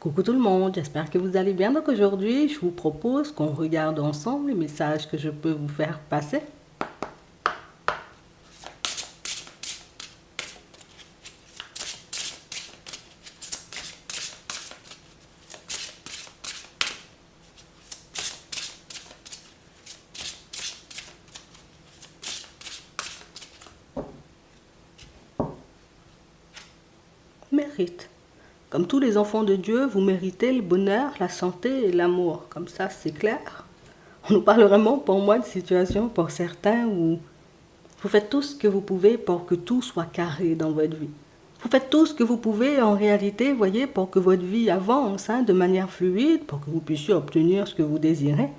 Coucou tout le monde, j'espère que vous allez bien. Donc aujourd'hui, je vous propose qu'on regarde ensemble les messages que je peux vous faire passer. Mérite. Comme tous les enfants de Dieu, vous méritez le bonheur, la santé et l'amour. Comme ça, c'est clair. On nous parle vraiment pour moi de situations pour certains où vous faites tout ce que vous pouvez pour que tout soit carré dans votre vie. Vous faites tout ce que vous pouvez en réalité, voyez, pour que votre vie avance de manière fluide, pour que vous puissiez obtenir ce que vous désirez.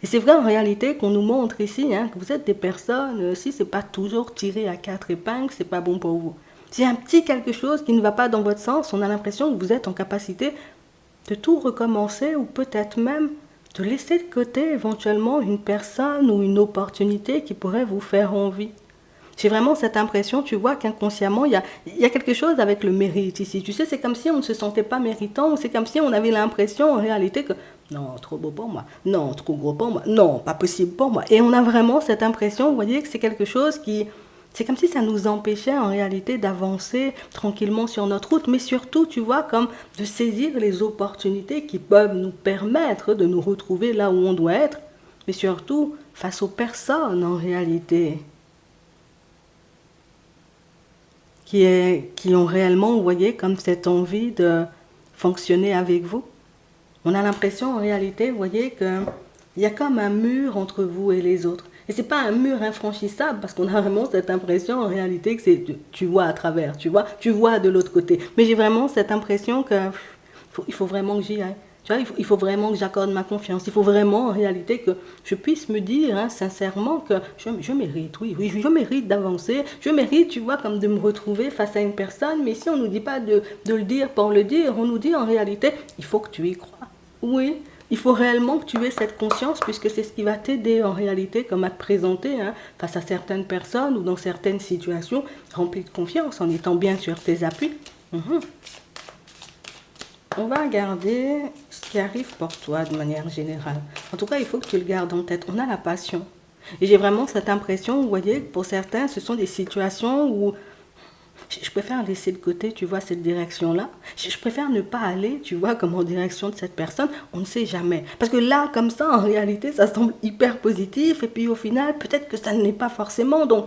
Et c'est vrai en réalité qu'on nous montre ici que vous êtes des personnes, si c'est pas toujours tiré à quatre épingles, c'est pas bon pour vous. S'il y a un petit quelque chose qui ne va pas dans votre sens, on a l'impression que vous êtes en capacité de tout recommencer ou peut-être même de laisser de côté éventuellement une personne ou une opportunité qui pourrait vous faire envie. J'ai vraiment cette impression, tu vois, qu'inconsciemment, il y a quelque chose avec le mérite ici. Tu sais, c'est comme si on ne se sentait pas méritant, ou c'est comme si on avait l'impression en réalité que non, trop beau pour moi, non, trop gros pour moi, non, pas possible pour moi. Et on a vraiment cette impression, vous voyez, que c'est quelque chose qui... C'est comme si ça nous empêchait en réalité d'avancer tranquillement sur notre route, mais surtout, tu vois, comme de saisir les opportunités qui peuvent nous permettre de nous retrouver là où on doit être, mais surtout face aux personnes en réalité qui ont réellement, vous voyez, comme cette envie de fonctionner avec vous. On a l'impression en réalité, vous voyez, qu'il y a comme un mur entre vous et les autres. Et c'est pas un mur infranchissable parce qu'on a vraiment cette impression en réalité que c'est tu vois à travers, tu vois de l'autre côté. Mais j'ai vraiment cette impression que il faut vraiment que j'y aille. Tu vois, il faut vraiment que j'accorde ma confiance. Il faut vraiment en réalité que je puisse me dire sincèrement que je mérite, oui, je mérite d'avancer. Je mérite, tu vois, comme de me retrouver face à une personne. Mais si on ne nous dit pas de le dire pour le dire, on nous dit en réalité, il faut que tu y crois. Oui, il faut réellement que tu aies cette conscience puisque c'est ce qui va t'aider en réalité comme à te présenter face à certaines personnes ou dans certaines situations remplies de confiance en étant bien sur tes appuis. On va regarder ce qui arrive pour toi de manière générale. En tout cas, il faut que tu le gardes en tête. On a la passion. Et j'ai vraiment cette impression, vous voyez, que pour certains, ce sont des situations où je préfère laisser de côté, tu vois, cette direction-là. Je préfère ne pas aller, tu vois, comme en direction de cette personne. On ne sait jamais. Parce que là, comme ça, en réalité, ça semble hyper positif. Et puis au final, peut-être que ça ne l'est pas forcément. Donc,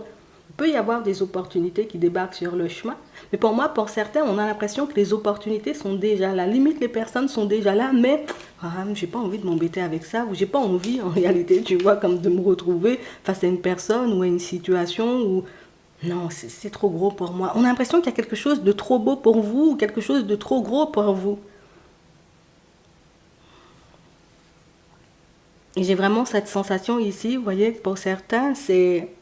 il peut y avoir des opportunités qui débarquent sur le chemin. Mais pour moi, pour certains, on a l'impression que les opportunités sont déjà là. Limite, les personnes sont déjà là, mais j'ai pas envie de m'embêter avec ça. Ou j'ai pas envie, en réalité, tu vois, comme de me retrouver face à une personne ou à une situation où... Non, c'est trop gros pour moi. On a l'impression qu'il y a quelque chose de trop beau pour vous ou quelque chose de trop gros pour vous. Et j'ai vraiment cette sensation ici, vous voyez, que pour certains, c'est...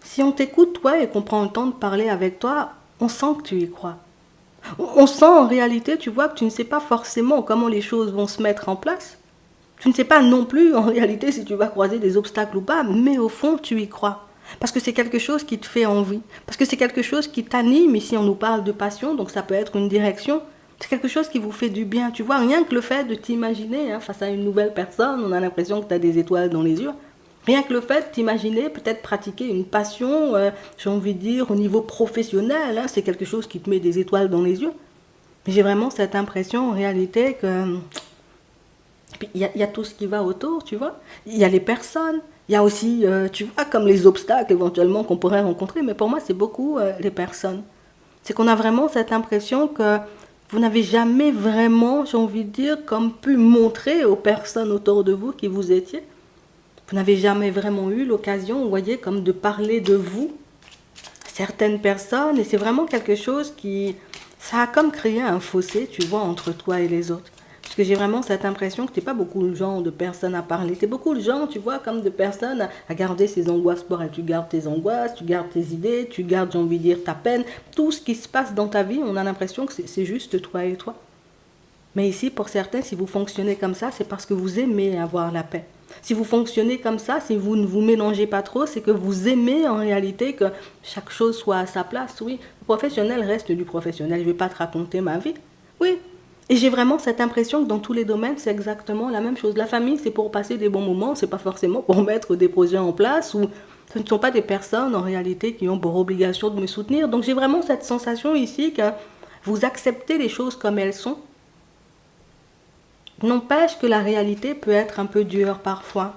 Si on t'écoute, toi, et qu'on prend le temps de parler avec toi, on sent que tu y crois. On sent en réalité, tu vois, que tu ne sais pas forcément comment les choses vont se mettre en place. Tu ne sais pas non plus, en réalité, si tu vas croiser des obstacles ou pas, mais au fond, tu y crois. Parce que c'est quelque chose qui te fait envie. Parce que c'est quelque chose qui t'anime. Ici, on nous parle de passion, donc ça peut être une direction. C'est quelque chose qui vous fait du bien. Tu vois, rien que le fait de t'imaginer face à une nouvelle personne, on a l'impression que tu as des étoiles dans les yeux. Rien que le fait de t'imaginer peut-être pratiquer une passion, j'ai envie de dire, au niveau professionnel, c'est quelque chose qui te met des étoiles dans les yeux. Mais j'ai vraiment cette impression, en réalité, que... Il y a tout ce qui va autour, tu vois. Il y a les personnes. Il y a aussi, tu vois, comme les obstacles éventuellement qu'on pourrait rencontrer. Mais pour moi, c'est beaucoup les personnes. C'est qu'on a vraiment cette impression que vous n'avez jamais vraiment, j'ai envie de dire, comme pu montrer aux personnes autour de vous qui vous étiez. Vous n'avez jamais vraiment eu l'occasion, vous voyez, comme de parler de vous à certaines personnes. Et c'est vraiment quelque chose qui... Ça a comme créé un fossé, tu vois, entre toi et les autres. Parce que j'ai vraiment cette impression que tu n'es pas beaucoup le genre de personnes à parler. Tu es beaucoup le genre, tu vois, comme de personnes à garder ses angoisses pour elle. Tu gardes tes angoisses, tu gardes tes idées, tu gardes, j'ai envie de dire, ta peine. Tout ce qui se passe dans ta vie, on a l'impression que c'est juste toi et toi. Mais ici, pour certains, si vous fonctionnez comme ça, c'est parce que vous aimez avoir la paix. Si vous fonctionnez comme ça, si vous ne vous mélangez pas trop, c'est que vous aimez en réalité que chaque chose soit à sa place. Oui, le professionnel reste du professionnel. Je ne vais pas te raconter ma vie. Oui. Et j'ai vraiment cette impression que dans tous les domaines, c'est exactement la même chose. La famille, c'est pour passer des bons moments, c'est pas forcément pour mettre des projets en place ou ce ne sont pas des personnes en réalité qui ont pour obligation de me soutenir. Donc j'ai vraiment cette sensation ici que vous acceptez les choses comme elles sont. N'empêche que la réalité peut être un peu dure parfois.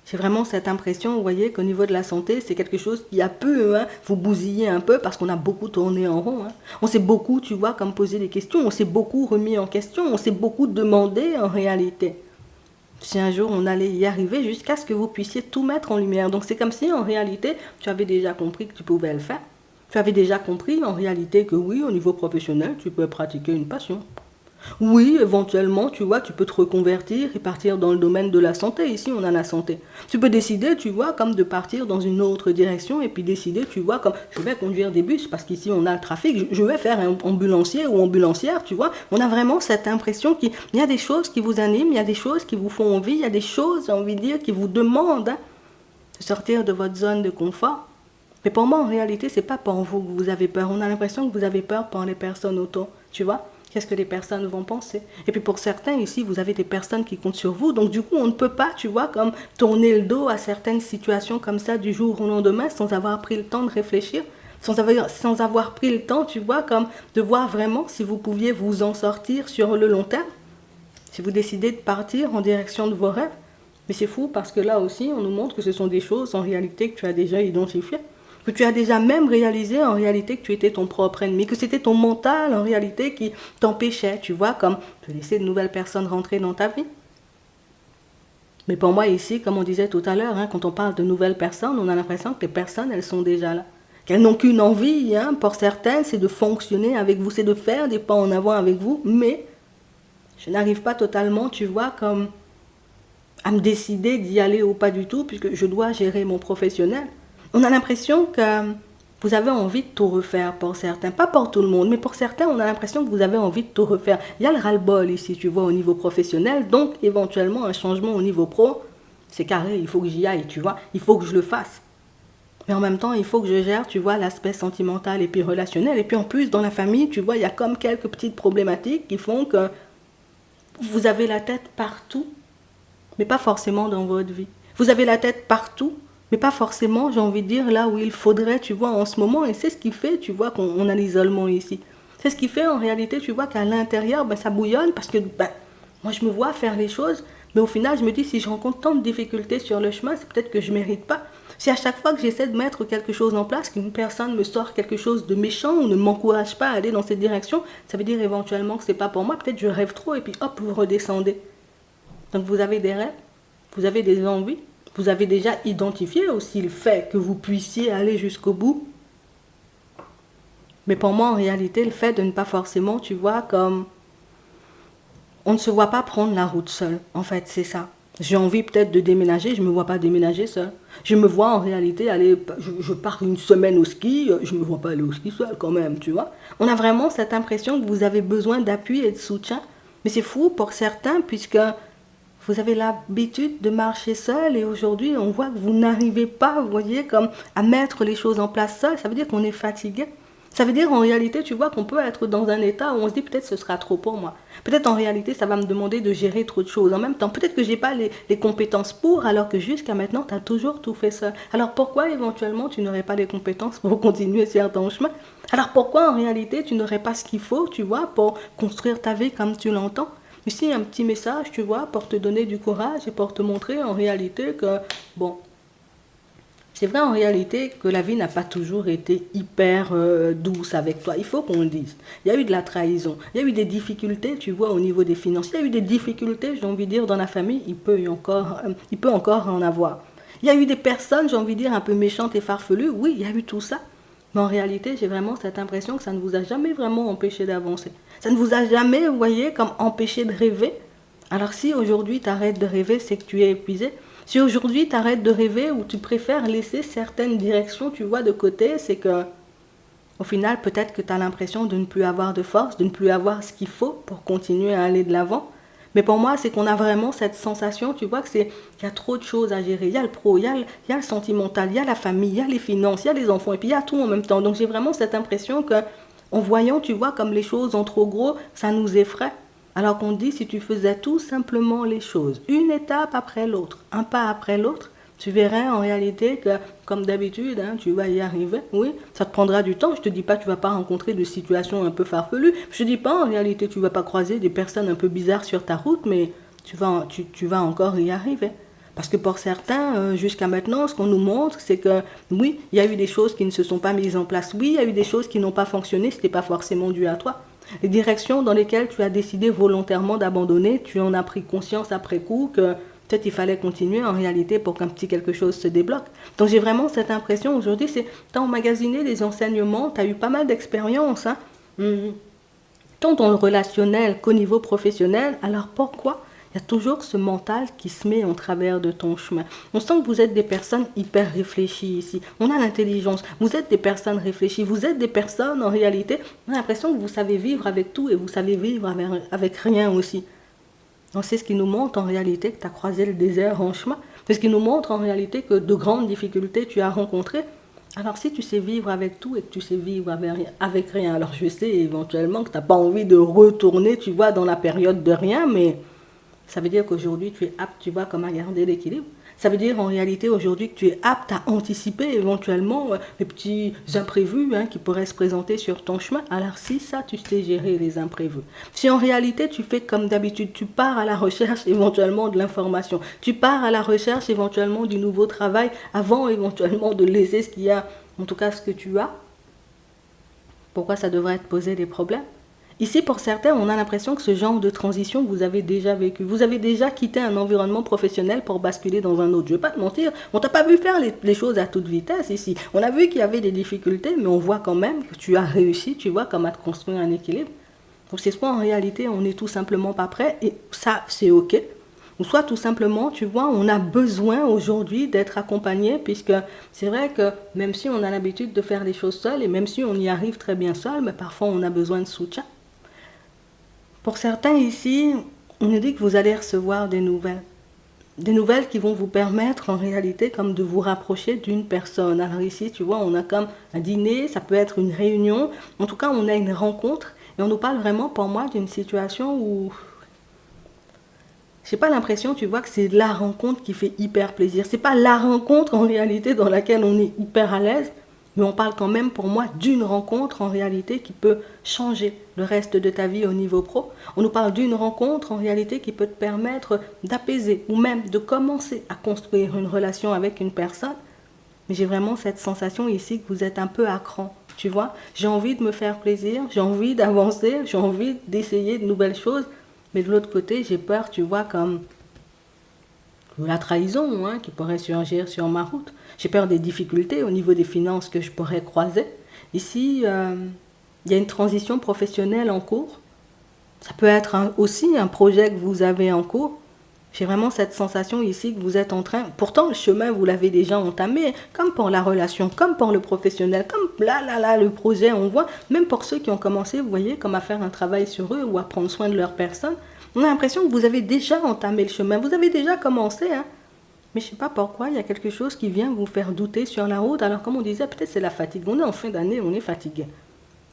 J'ai vraiment cette impression, vous voyez, qu'au niveau de la santé, c'est quelque chose qui a peu, vous bousillez un peu parce qu'on a beaucoup tourné en rond. On s'est beaucoup, tu vois, comme posé des questions, on s'est beaucoup remis en question, on s'est beaucoup demandé en réalité. Si un jour on allait y arriver jusqu'à ce que vous puissiez tout mettre en lumière. Donc c'est comme si en réalité, tu avais déjà compris que tu pouvais le faire. Tu avais déjà compris en réalité que oui, au niveau professionnel, tu peux pratiquer une passion. Oui, éventuellement, tu vois, tu peux te reconvertir et partir dans le domaine de la santé. Ici, on a la santé. Tu peux décider, tu vois, comme de partir dans une autre direction et puis décider, tu vois, comme je vais conduire des bus parce qu'ici, on a le trafic. Je vais faire un ambulancier ou ambulancière, tu vois. On a vraiment cette impression qu'il y a des choses qui vous animent, il y a des choses qui vous font envie, il y a des choses, j'ai envie de dire, qui vous demandent de sortir de votre zone de confort. Mais pour moi, en réalité, c'est pas pour vous que vous avez peur. On a l'impression que vous avez peur pour les personnes autour, tu vois. Qu'est-ce que les personnes vont penser? Et puis pour certains ici, vous avez des personnes qui comptent sur vous. Donc du coup, on ne peut pas, tu vois, comme tourner le dos à certaines situations comme ça du jour au lendemain sans avoir pris le temps de réfléchir, sans avoir pris le temps, tu vois, comme de voir vraiment si vous pouviez vous en sortir sur le long terme. Si vous décidez de partir en direction de vos rêves. Mais c'est fou parce que là aussi, on nous montre que ce sont des choses en réalité que tu as déjà identifiées. Que tu as déjà même réalisé en réalité que tu étais ton propre ennemi, que c'était ton mental en réalité qui t'empêchait, tu vois, comme de laisser de nouvelles personnes rentrer dans ta vie. Mais pour moi ici, comme on disait tout à l'heure, quand on parle de nouvelles personnes, on a l'impression que les personnes, elles sont déjà là. Qu'elles n'ont qu'une envie, pour certaines, c'est de fonctionner avec vous, c'est de faire des pas en avant avec vous, mais je n'arrive pas totalement, tu vois, comme à me décider d'y aller ou pas du tout, puisque je dois gérer mon professionnel. On a l'impression que vous avez envie de tout refaire pour certains, pas pour tout le monde, mais pour certains, on a l'impression que vous avez envie de tout refaire. Il y a le ras-le-bol ici, tu vois, au niveau professionnel, donc éventuellement un changement au niveau pro, c'est carré, il faut que j'y aille, tu vois, il faut que je le fasse. Mais en même temps, il faut que je gère, tu vois, l'aspect sentimental et puis relationnel. Et puis en plus, dans la famille, tu vois, il y a comme quelques petites problématiques qui font que vous avez la tête partout, mais pas forcément dans votre vie. Vous avez la tête partout, mais pas forcément, j'ai envie de dire, là où il faudrait, tu vois, en ce moment. Et c'est ce qui fait, tu vois, qu'on a l'isolement ici. C'est ce qui fait, en réalité, tu vois, qu'à l'intérieur, ça bouillonne parce que, moi, je me vois faire les choses, mais au final, je me dis, si je rencontre tant de difficultés sur le chemin, c'est peut-être que je ne mérite pas. Si à chaque fois que j'essaie de mettre quelque chose en place, qu'une personne me sort quelque chose de méchant ou ne m'encourage pas à aller dans cette direction, ça veut dire éventuellement que ce n'est pas pour moi. Peut-être que je rêve trop et puis hop, vous redescendez. Donc vous avez des rêves, vous avez des envies, vous avez déjà identifié aussi le fait que vous puissiez aller jusqu'au bout. Mais pour moi, en réalité, le fait de ne pas forcément, tu vois, comme... On ne se voit pas prendre la route seul, en fait, c'est ça. J'ai envie peut-être de déménager, je ne me vois pas déménager seul. Je me vois en réalité aller... Je pars une semaine au ski, je ne me vois pas aller au ski seul quand même, tu vois. On a vraiment cette impression que vous avez besoin d'appui et de soutien. Mais c'est fou pour certains, puisque... Vous avez l'habitude de marcher seul et aujourd'hui, on voit que vous n'arrivez pas, vous voyez, comme à mettre les choses en place seul. Ça veut dire qu'on est fatigué. Ça veut dire en réalité, tu vois, qu'on peut être dans un état où on se dit peut-être ce sera trop pour moi. Peut-être en réalité, ça va me demander de gérer trop de choses en même temps. Peut-être que j'ai pas les compétences pour, alors que jusqu'à maintenant, tu as toujours tout fait seul. Alors pourquoi éventuellement tu n'aurais pas les compétences pour continuer certains chemins? Alors pourquoi en réalité tu n'aurais pas ce qu'il faut, tu vois, pour construire ta vie comme tu l'entends? Ici, un petit message, tu vois, pour te donner du courage et pour te montrer en réalité que, bon, c'est vrai en réalité que la vie n'a pas toujours été hyper douce avec toi. Il faut qu'on le dise. Il y a eu de la trahison, il y a eu des difficultés, tu vois, au niveau des finances. Il y a eu des difficultés, j'ai envie de dire, dans la famille, il peut encore en avoir. Il y a eu des personnes, j'ai envie de dire, un peu méchantes et farfelues. Oui, il y a eu tout ça. Mais en réalité, j'ai vraiment cette impression que ça ne vous a jamais vraiment empêché d'avancer. Ça ne vous a jamais, vous voyez, comme empêché de rêver. Alors si aujourd'hui tu arrêtes de rêver, c'est que tu es épuisé. Si aujourd'hui tu arrêtes de rêver ou tu préfères laisser certaines directions, tu vois, de côté, c'est que au final, peut-être que tu as l'impression de ne plus avoir de force, de ne plus avoir ce qu'il faut pour continuer à aller de l'avant. Mais pour moi, c'est qu'on a vraiment cette sensation, tu vois, qu'il y a trop de choses à gérer. Il y a le pro, il y a le sentimental, il y a la famille, il y a les finances, il y a les enfants, et puis il y a tout en même temps. Donc j'ai vraiment cette impression que, en voyant, tu vois, comme les choses en trop gros, ça nous effraie. Alors qu'on dit, si tu faisais tout simplement les choses, une étape après l'autre, un pas après l'autre, tu verrais en réalité que, comme d'habitude, hein, tu vas y arriver. Oui, ça te prendra du temps. Je te dis pas que tu vas pas rencontrer de situations un peu farfelues. Je te dis pas en réalité tu vas pas croiser des personnes un peu bizarres sur ta route, mais tu vas encore y arriver. Parce que pour certains, jusqu'à maintenant, ce qu'on nous montre, c'est que oui, il y a eu des choses qui ne se sont pas mises en place. Oui, il y a eu des choses qui n'ont pas fonctionné. Ce n'était pas forcément dû à toi. Les directions dans lesquelles tu as décidé volontairement d'abandonner, tu en as pris conscience après coup que peut-être il fallait continuer en réalité pour qu'un petit quelque chose se débloque. Donc j'ai vraiment cette impression aujourd'hui, c'est tu as emmagasiné des enseignements, tu as eu pas mal d'expériences, hein, tant dans le relationnel qu'au niveau professionnel, alors pourquoi il y a toujours ce mental qui se met en travers de ton chemin. On sent que vous êtes des personnes hyper réfléchies ici. On a l'intelligence. Vous êtes des personnes réfléchies. Vous êtes des personnes, en réalité, on a l'impression que vous savez vivre avec tout et vous savez vivre avec rien aussi. Donc c'est ce qui nous montre en réalité que tu as croisé le désert en chemin. C'est ce qui nous montre en réalité que de grandes difficultés tu as rencontrées. Alors si tu sais vivre avec tout et que tu sais vivre avec rien, alors je sais éventuellement que tu n'as pas envie de retourner, tu vois, dans la période de rien, mais ça veut dire qu'aujourd'hui, tu es apte, tu vois, comme à garder l'équilibre. Ça veut dire en réalité aujourd'hui que tu es apte à anticiper éventuellement les petits imprévus hein, qui pourraient se présenter sur ton chemin. Alors si ça, tu sais gérer les imprévus. Si en réalité tu fais comme d'habitude, tu pars à la recherche éventuellement de l'information, tu pars à la recherche éventuellement du nouveau travail avant éventuellement de laisser ce qu'il y a, en tout cas ce que tu as, pourquoi ça devrait te poser des problèmes? Ici, pour certains, on a l'impression que ce genre de transition, vous avez déjà vécu. Vous avez déjà quitté un environnement professionnel pour basculer dans un autre. Je ne vais pas te mentir, on t'a pas vu faire les choses à toute vitesse ici. On a vu qu'il y avait des difficultés, mais on voit quand même que tu as réussi, tu vois, comme à te construire un équilibre. Donc c'est soit en réalité, on n'est tout simplement pas prêt, et ça, c'est OK. Ou soit tout simplement, tu vois, on a besoin aujourd'hui d'être accompagné, puisque c'est vrai que même si on a l'habitude de faire les choses seul, et même si on y arrive très bien seul, mais parfois on a besoin de soutien. Pour certains ici, on nous dit que vous allez recevoir des nouvelles. Des nouvelles qui vont vous permettre en réalité comme de vous rapprocher d'une personne. Alors ici, tu vois, on a comme un dîner, ça peut être une réunion. En tout cas, on a une rencontre. Et on nous parle vraiment, pour moi, d'une situation où j'ai pas l'impression, tu vois, que c'est la rencontre qui fait hyper plaisir. C'est pas la rencontre en réalité dans laquelle on est hyper à l'aise, mais on parle quand même pour moi d'une rencontre en réalité qui peut changer le reste de ta vie au niveau pro. On nous parle d'une rencontre en réalité qui peut te permettre d'apaiser ou même de commencer à construire une relation avec une personne. Mais j'ai vraiment cette sensation ici que vous êtes un peu à cran. Tu vois, j'ai envie de me faire plaisir, j'ai envie d'avancer, j'ai envie d'essayer de nouvelles choses. Mais de l'autre côté, j'ai peur, tu vois, comme la trahison hein, qui pourrait surgir sur ma route. J'ai peur des difficultés au niveau des finances que je pourrais croiser. Ici, il y a une transition professionnelle en cours. Ça peut être aussi un projet que vous avez en cours. J'ai vraiment cette sensation ici que vous êtes en train... Pourtant, le chemin, vous l'avez déjà entamé, comme pour la relation, comme pour le professionnel, comme là, le projet, on voit, même pour ceux qui ont commencé, vous voyez, comme à faire un travail sur eux ou à prendre soin de leur personne, on a l'impression que vous avez déjà entamé le chemin, vous avez déjà commencé, hein. Mais je ne sais pas pourquoi, il y a quelque chose qui vient vous faire douter sur la route. Alors, comme on disait, peut-être c'est la fatigue. On est en fin d'année, on est fatigué.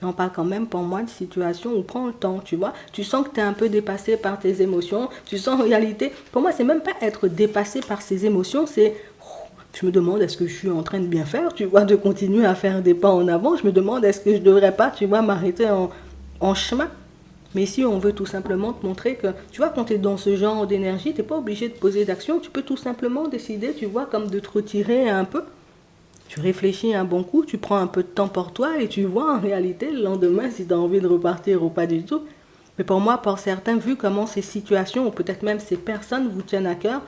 On parle quand même pour moi de situation où prends le temps, tu vois. Tu sens que tu es un peu dépassé par tes émotions. Tu sens en réalité, pour moi, c'est même pas être dépassé par ses émotions, c'est je me demande est-ce que je suis en train de bien faire, tu vois, de continuer à faire des pas en avant. Je me demande est-ce que je devrais pas, tu vois, m'arrêter en chemin. Mais ici, on veut tout simplement te montrer que, tu vois, quand tu es dans ce genre d'énergie, tu n'es pas obligé de poser d'action. Tu peux tout simplement décider, tu vois, comme de te retirer un peu. Tu réfléchis un bon coup, tu prends un peu de temps pour toi et tu vois en réalité le lendemain si tu as envie de repartir ou pas du tout. Mais pour moi, pour certains, vu comment ces situations ou peut-être même ces personnes vous tiennent à cœur,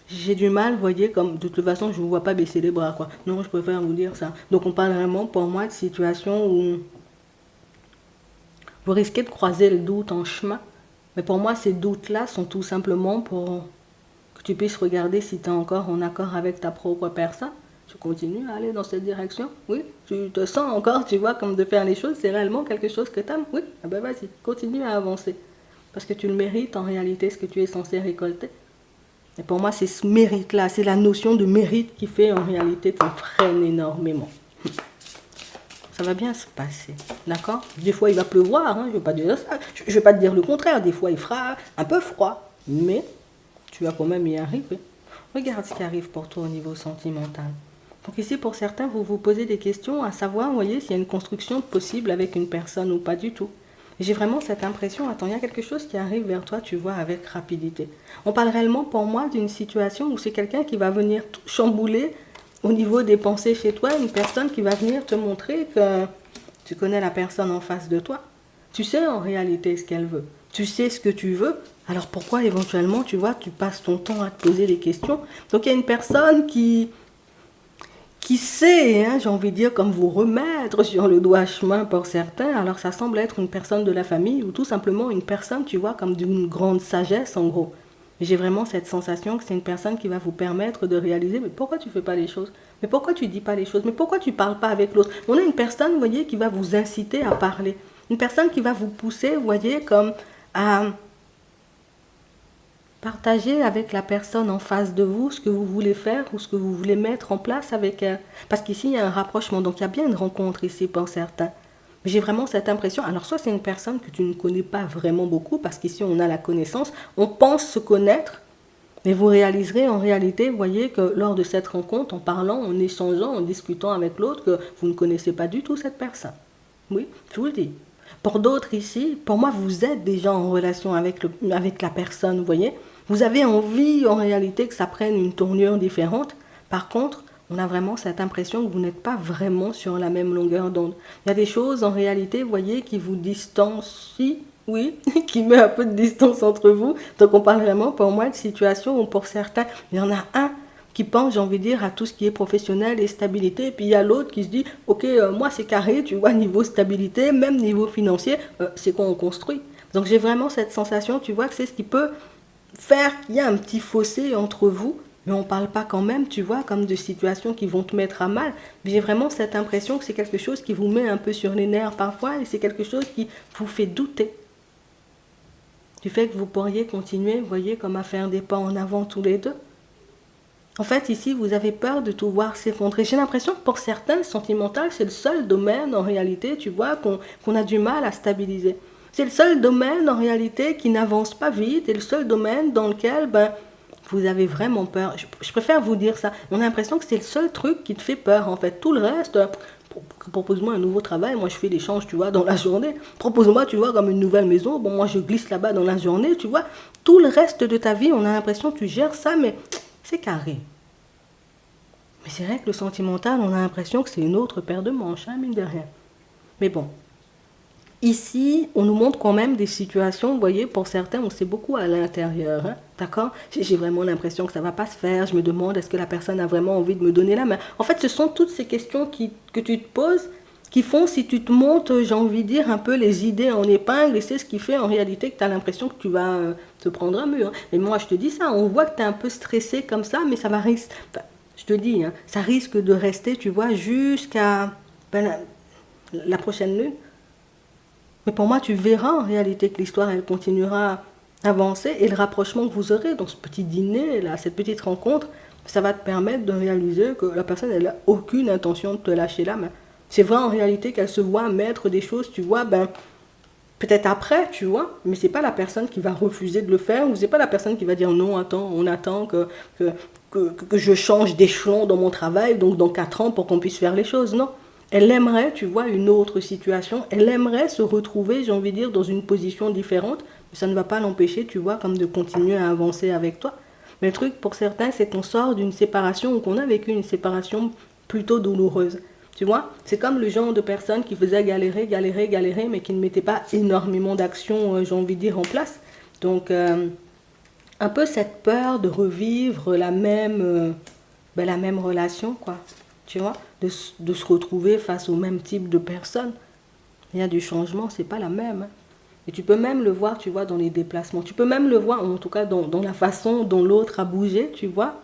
j'ai du mal, vous voyez, comme de toute façon, je ne vous vois pas baisser les bras, quoi. Non, je préfère vous dire ça. Donc on parle vraiment pour moi de situations où vous risquez de croiser le doute en chemin. Mais pour moi, ces doutes-là sont tout simplement pour que tu puisses regarder si tu es encore en accord avec ta propre personne. Tu continues à aller dans cette direction. Oui, tu te sens encore, tu vois, comme de faire les choses. C'est réellement quelque chose que tu aimes. Oui, ah ben vas-y, continue à avancer. Parce que tu le mérites en réalité, ce que tu es censé récolter. Et pour moi, c'est ce mérite-là, c'est la notion de mérite qui fait en réalité qu'on freine énormément. Ça va bien se passer, d'accord? Des fois, il va pleuvoir, hein, je ne veux pas dire ça. Je ne vais pas te dire le contraire. Des fois, il fera un peu froid. Mais tu vas quand même y arriver. Regarde ce qui arrive pour toi au niveau sentimental. Donc ici, pour certains, vous vous posez des questions à savoir, vous voyez, s'il y a une construction possible avec une personne ou pas du tout. J'ai vraiment cette impression, attends, il y a quelque chose qui arrive vers toi, tu vois, avec rapidité. On parle réellement pour moi d'une situation où c'est quelqu'un qui va venir tout chambouler au niveau des pensées chez toi, une personne qui va venir te montrer que tu connais la personne en face de toi. Tu sais en réalité ce qu'elle veut. Tu sais ce que tu veux. Alors pourquoi éventuellement, tu vois, tu passes ton temps à te poser des questions. Donc il y a une personne qui sait, hein, j'ai envie de dire, comme vous remettre sur le droit chemin pour certains. Alors ça semble être une personne de la famille ou tout simplement une personne, tu vois, comme d'une grande sagesse en gros. J'ai vraiment cette sensation que c'est une personne qui va vous permettre de réaliser, mais pourquoi tu ne fais pas les choses? Mais pourquoi tu ne dis pas les choses? Mais pourquoi tu ne parles pas avec l'autre? On a une personne, vous voyez, qui va vous inciter à parler. Une personne qui va vous pousser, vous voyez, comme à partager avec la personne en face de vous ce que vous voulez faire ou ce que vous voulez mettre en place avec elle. Parce qu'ici, il y a un rapprochement, donc il y a bien une rencontre ici pour certains. J'ai vraiment cette impression, alors soit c'est une personne que tu ne connais pas vraiment beaucoup, parce qu'ici on a la connaissance, on pense se connaître, mais vous réaliserez en réalité, vous voyez que lors de cette rencontre, en parlant, en échangeant, en discutant avec l'autre, que vous ne connaissez pas du tout cette personne. Oui, je vous le dis. Pour d'autres ici, pour moi, vous êtes déjà en relation avec la personne, vous voyez. Vous avez envie en réalité que ça prenne une tournure différente. Par contre, on a vraiment cette impression que vous n'êtes pas vraiment sur la même longueur d'onde. Il y a des choses en réalité, vous voyez, qui vous distancient, oui, qui met un peu de distance entre vous. Donc on parle vraiment pour moi de situation où pour certains, il y en a un qui pense, j'ai envie de dire, à tout ce qui est professionnel et stabilité. Et puis il y a l'autre qui se dit, ok, moi c'est carré, tu vois, niveau stabilité, même niveau financier, c'est quoi on construit. Donc j'ai vraiment cette sensation, tu vois, que c'est ce qui peut faire qu'il y a un petit fossé entre vous, mais on ne parle pas quand même, tu vois, comme de situations qui vont te mettre à mal. J'ai vraiment cette impression que c'est quelque chose qui vous met un peu sur les nerfs parfois et c'est quelque chose qui vous fait douter du fait que vous pourriez continuer, vous voyez, comme à faire des pas en avant tous les deux. En fait, ici, vous avez peur de tout voir s'effondrer. J'ai l'impression que pour certains, le sentimental, c'est le seul domaine, en réalité, tu vois, qu'on a du mal à stabiliser. C'est le seul domaine, en réalité, qui n'avance pas vite et le seul domaine dans lequel, vous avez vraiment peur. Je préfère vous dire ça. On a l'impression que c'est le seul truc qui te fait peur, en fait. Tout le reste, propose-moi un nouveau travail, moi je fais l'échange, tu vois, dans la journée. Propose-moi, tu vois, comme une nouvelle maison, bon, moi je glisse là-bas dans la journée, tu vois. Tout le reste de ta vie, on a l'impression que tu gères ça, mais c'est carré. Mais c'est vrai que le sentimental, on a l'impression que c'est une autre paire de manches, hein, mine de rien. Mais bon, ici, on nous montre quand même des situations, vous voyez, pour certains, on sait beaucoup à l'intérieur, hein, d'accord? J'ai vraiment l'impression que ça ne va pas se faire, je me demande est-ce que la personne a vraiment envie de me donner la main. En fait, ce sont toutes ces questions que tu te poses qui font, si tu te montes, j'ai envie de dire, un peu les idées en épingle, et c'est ce qui fait en réalité que tu as l'impression que tu vas te prendre un mur. Mais moi, je te dis ça, on voit que tu es un peu stressé comme ça, mais ça va risquer, enfin, je te dis, hein, ça risque de rester, tu vois, jusqu'à la prochaine lune. Mais pour moi, tu verras en réalité que l'histoire, elle continuera à avancer et le rapprochement que vous aurez dans ce petit dîner, là, cette petite rencontre, ça va te permettre de réaliser que la personne, elle n'a aucune intention de te lâcher la main. C'est vrai en réalité qu'elle se voit mettre des choses, tu vois, peut-être après, tu vois, mais c'est pas la personne qui va refuser de le faire ou c'est pas la personne qui va dire non, attends, on attend que je change d'échelon dans mon travail, donc dans 4 ans pour qu'on puisse faire les choses, non. Elle aimerait, tu vois, une autre situation. Elle aimerait se retrouver, j'ai envie de dire, dans une position différente. Mais ça ne va pas l'empêcher, tu vois, comme de continuer à avancer avec toi. Mais le truc, pour certains, c'est qu'on sort d'une séparation ou qu'on a vécu une séparation plutôt douloureuse. Tu vois, c'est comme le genre de personne qui faisait galérer, galérer, galérer, mais qui ne mettait pas énormément d'actions, j'ai envie de dire, en place. Donc, un peu cette peur de revivre la même relation, quoi. Tu vois, de se retrouver face au même type de personne. Il y a du changement, c'est pas la même, hein. Et tu peux même le voir, tu vois, dans les déplacements. Tu peux même le voir, en tout cas, dans la façon dont l'autre a bougé, tu vois.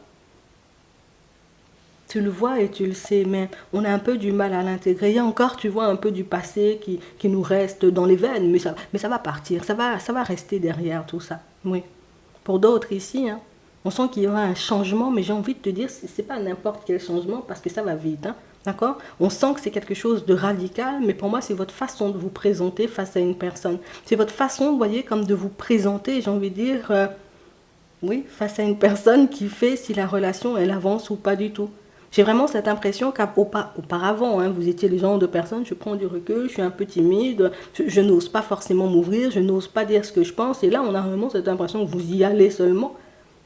Tu le vois et tu le sais, mais on a un peu du mal à l'intégrer. Il y a encore, tu vois, un peu du passé qui nous reste dans les veines, mais ça va partir, ça va rester derrière tout ça. Oui. Pour d'autres ici, hein, on sent qu'il y aura un changement, mais j'ai envie de te dire, c'est pas n'importe quel changement parce que ça va vite. Hein, d'accord. On sent que c'est quelque chose de radical, mais pour moi, c'est votre façon de vous présenter face à une personne. C'est votre façon, vous voyez, comme de vous présenter, j'ai envie de dire, oui, face à une personne qui fait si la relation, elle avance ou pas du tout. J'ai vraiment cette impression qu'auparavant, hein, vous étiez le genre de personne, je prends du recul, je suis un peu timide, je n'ose pas forcément m'ouvrir, je n'ose pas dire ce que je pense. Et là, on a vraiment cette impression que vous y allez seulement.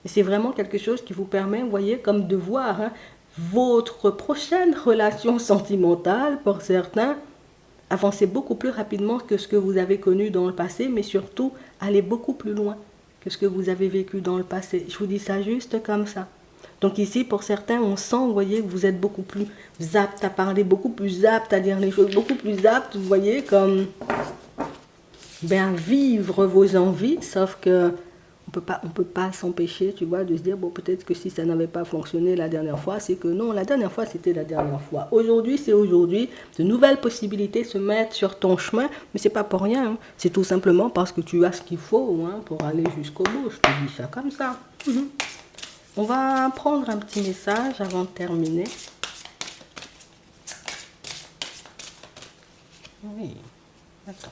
Et c'est vraiment quelque chose qui vous permet, vous voyez, comme de voir hein, votre prochaine relation sentimentale, pour certains, avancer beaucoup plus rapidement que ce que vous avez connu dans le passé, mais surtout aller beaucoup plus loin que ce que vous avez vécu dans le passé. Je vous dis ça juste comme ça. Donc ici, pour certains, on sent, vous voyez, que vous êtes beaucoup plus apte à parler, beaucoup plus apte à dire les choses, beaucoup plus apte, vous voyez, comme ben, vivre vos envies, sauf que on peut pas s'empêcher, tu vois, de se dire, bon, peut-être que si ça n'avait pas fonctionné la dernière fois, c'est que non, la dernière fois, c'était la dernière fois. Aujourd'hui, c'est aujourd'hui. De nouvelles possibilités se mettent sur ton chemin, mais c'est pas pour rien. Hein. C'est tout simplement parce que tu as ce qu'il faut hein, pour aller jusqu'au bout. Je te dis ça comme ça. On va prendre un petit message avant de terminer. Oui, attends.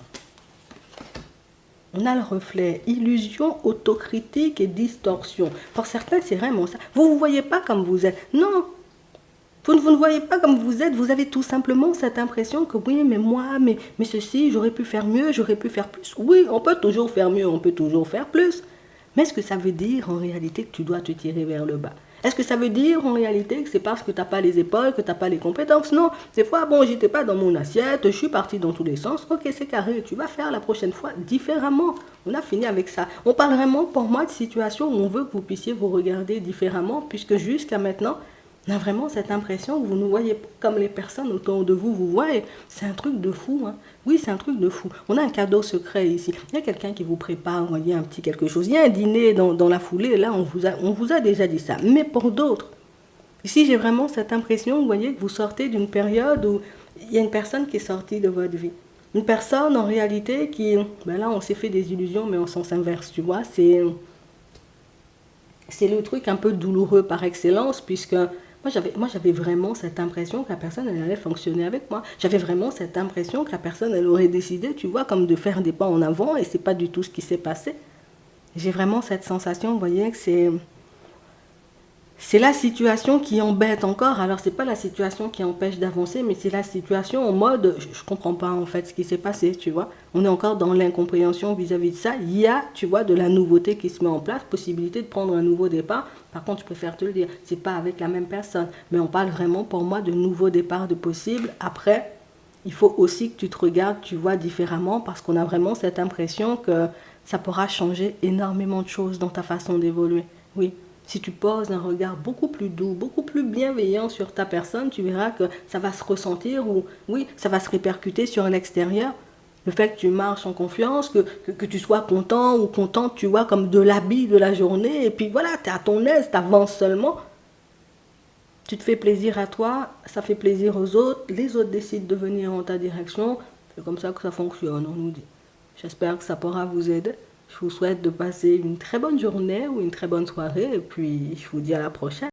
On a le reflet, illusion, autocritique et distorsion. Pour certains, c'est vraiment ça. Vous ne vous voyez pas comme vous êtes. Non, vous ne voyez pas comme vous êtes. Vous avez tout simplement cette impression que oui, mais moi, mais ceci, j'aurais pu faire mieux, j'aurais pu faire plus. Oui, on peut toujours faire mieux, on peut toujours faire plus. Mais est-ce que ça veut dire en réalité que tu dois te tirer vers le bas? Est-ce que ça veut dire en réalité que c'est parce que tu n'as pas les épaules, que tu n'as pas les compétences? Non, des fois, bon, j'étais pas dans mon assiette, je suis parti dans tous les sens. Ok, c'est carré, tu vas faire la prochaine fois différemment. On a fini avec ça. On parle vraiment pour moi de situations où on veut que vous puissiez vous regarder différemment, puisque jusqu'à maintenant, on a vraiment cette impression que vous nous voyez pas comme les personnes autour de vous vous voient. C'est un truc de fou. Hein. Oui, c'est un truc de fou. On a un cadeau secret ici. Il y a quelqu'un qui vous prépare, vous voyez, un petit quelque chose. Il y a un dîner dans la foulée. Là, on vous a déjà dit ça. Mais pour d'autres, ici, j'ai vraiment cette impression, vous voyez, que vous sortez d'une période où il y a une personne qui est sortie de votre vie. Une personne, en réalité, qui... Ben là, on s'est fait des illusions, mais en sens inverse, tu vois. C'est le truc un peu douloureux par excellence, puisque... Moi, j'avais vraiment cette impression que la personne, elle allait fonctionner avec moi. J'avais vraiment cette impression que la personne, elle aurait décidé, tu vois, comme de faire des pas en avant, et c'est pas du tout ce qui s'est passé. J'ai vraiment cette sensation, vous voyez, que c'est la situation qui embête encore. Alors, c'est pas la situation qui empêche d'avancer, mais c'est la situation en mode, je comprends pas en fait ce qui s'est passé, tu vois. On est encore dans l'incompréhension vis-à-vis de ça. Il y a, tu vois, de la nouveauté qui se met en place, possibilité de prendre un nouveau départ. Par contre, je préfère te le dire, c'est pas avec la même personne, mais on parle vraiment pour moi de nouveaux départs de possible. Après, il faut aussi que tu te regardes, tu vois, différemment, parce qu'on a vraiment cette impression que ça pourra changer énormément de choses dans ta façon d'évoluer. Oui. Si tu poses un regard beaucoup plus doux, beaucoup plus bienveillant sur ta personne, tu verras que ça va se ressentir ou oui, ça va se répercuter sur l'extérieur. Le fait que tu marches en confiance, que tu sois content ou contente, tu vois, comme de l'habit de la journée, et puis voilà, tu es à ton aise, tu avances seulement. Tu te fais plaisir à toi, ça fait plaisir aux autres, les autres décident de venir en ta direction. C'est comme ça que ça fonctionne, on nous dit. J'espère que ça pourra vous aider. Je vous souhaite de passer une très bonne journée ou une très bonne soirée et puis je vous dis à la prochaine.